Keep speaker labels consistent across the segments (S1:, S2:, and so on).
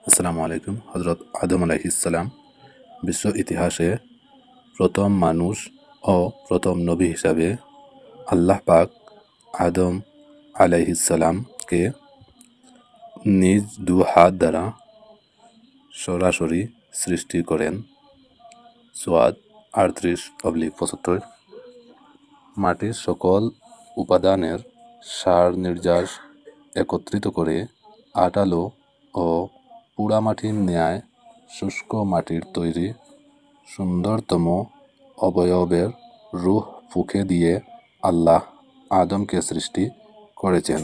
S1: আসসালামু আলাইকুম। হজরত আদম আলাইহিসসালাম বিশ্ব ইতিহাসে প্রথম মানুষ ও প্রথম নবী হিসাবে আল্লাহ পাক আদম আলাইহিসসালামকে নিজ দু হাত দ্বারা সরাসরি সৃষ্টি করেন। সোয়াদ 38/75। মাটির সকল উপাদানের সার নির্যাস একত্রিত করে আটালো ও পোড়ামাটির ন্যায় শুষ্ক মাটির তৈরি সুন্দরতম অবয়বের রূহ ফুঁকে দিয়ে আল্লাহ আদমকে সৃষ্টি করেছেন।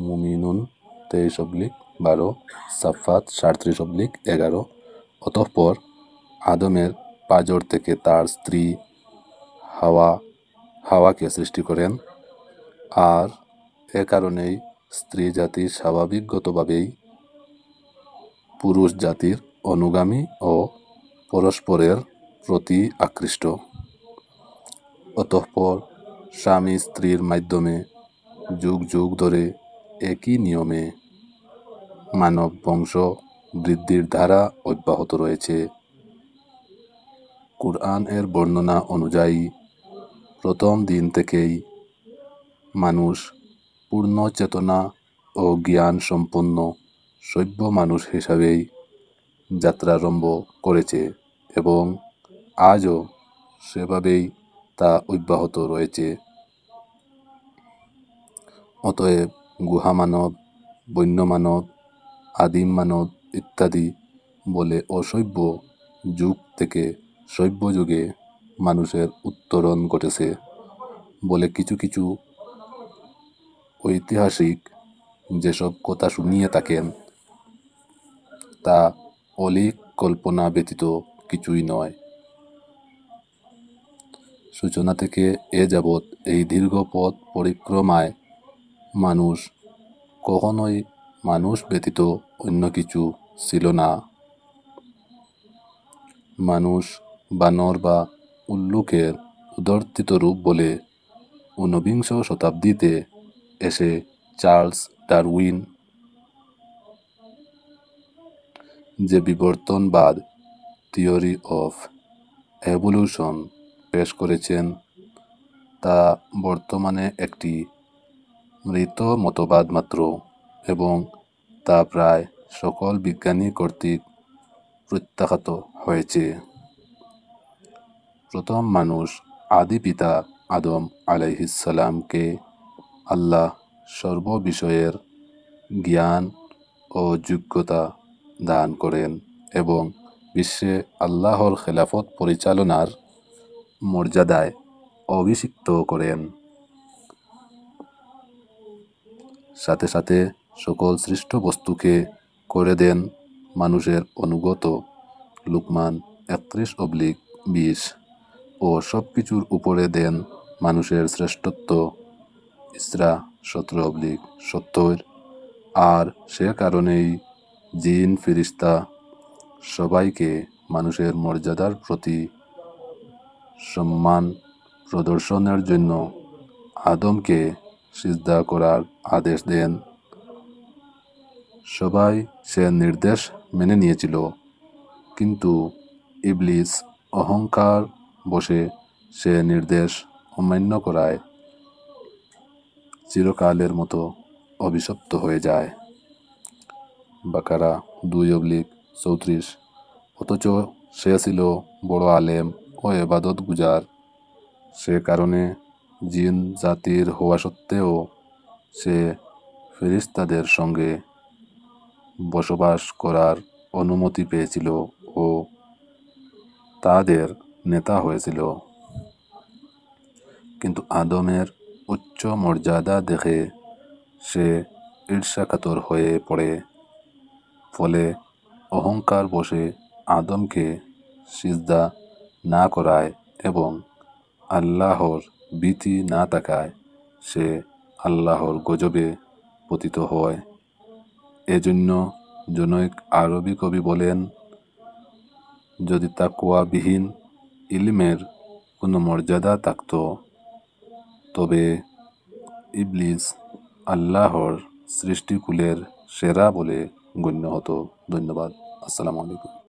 S1: মুমিনুন 23/12, সাফাত 37/11। অতঃপর আদমের পাঁজর থেকে তার স্ত্রী হাওয়াকে সৃষ্টি করেন, আর এ কারণেই স্ত্রী জাতি স্বাভাবিকগতভাবেই পুরুষ জাতির অনুগামী ও পরস্পরের প্রতি আকৃষ্ট। অতঃপর স্বামী স্ত্রীর মাধ্যমে যুগ যুগ ধরে একই নিয়মে মানব বংশ বৃদ্ধির ধারা অব্যাহত রয়েছে। কুরআন এর বর্ণনা অনুযায়ী প্রথম দিন থেকেই মানুষ পূর্ণ চেতনা ও জ্ঞান সম্পন্ন সভ্য মানুষ হিসাবেই যাত্রারম্ভ করেছে এবং আজও সেভাবেই তা অব্যাহত রয়েছে। অতএব গুহামানব, বন্যমানব, আদিম মানব ইত্যাদি বলে অসভ্য যুগ থেকে সভ্য যুগে মানুষের উত্তরণ ঘটেছে বলে কিছু কিছু ঐতিহাসিক যেসব কথা শুনিয়ে থাকেন তা অলীক কল্পনা ব্যতীত কিছুই নয়। সূচনা থেকে এ যাবৎ এই দীর্ঘ পথ পরিক্রমায় মানুষ কখনোই মানুষ ব্যতীত অন্য কিছু ছিল না। মানুষ বানর বা উল্লুকের উদর্থিত রূপ বলে ঊনবিংশ শতাব্দীতে এসে চার্লস ডারউইন যে বিবর্তনবাদ থিওরি অফ এভলিউশন পেশ করেছেন তা বর্তমানে একটি মৃত মতবাদ মাত্র এবং তা প্রায় সকল বিজ্ঞানী কর্তৃক প্রত্যাখ্যাত হয়েছে। প্রথম মানুষ আদি পিতা আদম আলাইহিসসালামকে আল্লাহ সর্ববিষয়ের জ্ঞান ও যোগ্যতা দান করেন এবং বিশ্বে আল্লাহর খেলাফত পরিচালনার মর্যাদায় অভিষিক্ত করেন। সাথে সাথে সকল সৃষ্ট বস্তুকে করে দেন মানুষের অনুগত। লুকমান 31/20। ও সব কিছুর উপরে দেন মানুষের শ্রেষ্ঠত্ব। ইসরা 17/70। আর সে কারণেই জিন ফেরেশতা সবাইকে মানুষের মর্যাদার প্রতি সম্মান প্রদর্শনের জন্য আদমকে সিজদা করার আদেশ দেন। সবাই সে নির্দেশ মেনে নিয়েছিল, কিন্তু ইবলিস অহংকার বশে সে নির্দেশ অমান্য করায় চিরকালের মতো অভিশপ্ত হয়ে যায়। বাকারা 2/34। অথচ সে ছিল বড় আলেম ও ইবাদত গুজার। সে কারণে জিন জাতির হওয়া সত্ত্বেও সে ফেরেশতাদের সঙ্গে বসবাস করার অনুমতি পেয়েছিল ও তাদের নেতা হয়েছিল। কিন্তু আদমের উচ্চ মর্যাদা দেখে সে ঈর্ষাকাতর হয়ে পড়ে। ফলে অহংকার বশে আদমকে সিজদা না করায় এবং আল্লাহর ভীতি না থাকায় সে আল্লাহর গজবে পতিত হয়। এজন্য জনৈক আরবি কবি বলেন, যদি তাকওয়াবিহীন ইলমের কোনো মর্যাদা থাকত তবে ইবলিস আল্লাহর সৃষ্টিকুলের সেরা বলে গণ্য হতো। ধন্যবাদ। আসসালামু আলাইকুম।